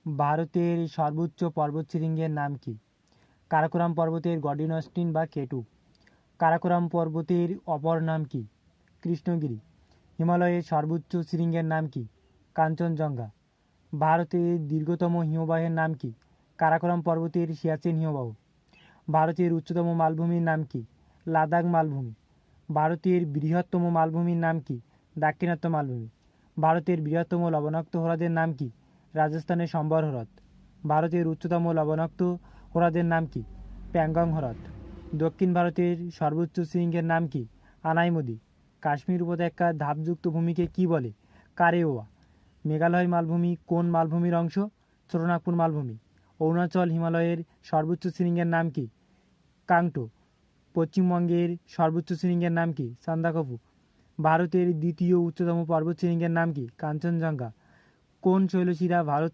ভারতের সর্বোচ্চ পর্বতশৃঙ্গের নাম কি? কারাকোরাম পর্বতের গডিনস্টিন বা কেটু। কারাকোরাম পর্বতের অপর নাম কি? কৃষ্ণগিরি। হিমালয়ের সর্বোচ্চ শৃঙ্গের নাম কি? কাঞ্চনজঙ্ঘা। ভারতের দীর্ঘতম হিমবাহের নাম কি? কারাকোরাম পর্বতের সিয়াচেন হিমবাহ। ভারতের উচ্চতম মালভূমির নাম কি? লাদাখ মালভূমি। ভারতের বৃহত্তম মালভূমির নাম কি? দাক্ষিণাত্য মালভূমি। ভারতের বৃহত্তম লবণাক্ত হ্রদের নাম কি? রাজস্থানের সম্বর হ্রদ। ভারতের উচ্চতম লবণাক্ত হ্রদের নাম কি? প্যাংগং হ্রদ। দক্ষিণ ভারতের সর্বোচ্চ শৃঙ্গের নাম কি? আনাইমুদি। কাশ্মীর উপত্যকার ধাপযুক্ত ভূমিকে কি বলে? কারেওয়া। মেঘালয় মালভূমি কোন মালভূমির অংশ? ছোটনাগপুর মালভূমি। অরুণাচল হিমালয়ের সর্বোচ্চ শৃঙ্গের নাম কি? কাংটো। পশ্চিমবঙ্গের সর্বোচ্চ শৃঙ্গের নাম কি? সান্দাকফু। ভারতের দ্বিতীয় উচ্চতম পর্বতশৃঙ্গের নাম কি? কাঞ্চনজঙ্ঘা। কোন শৈলশিরা ভারত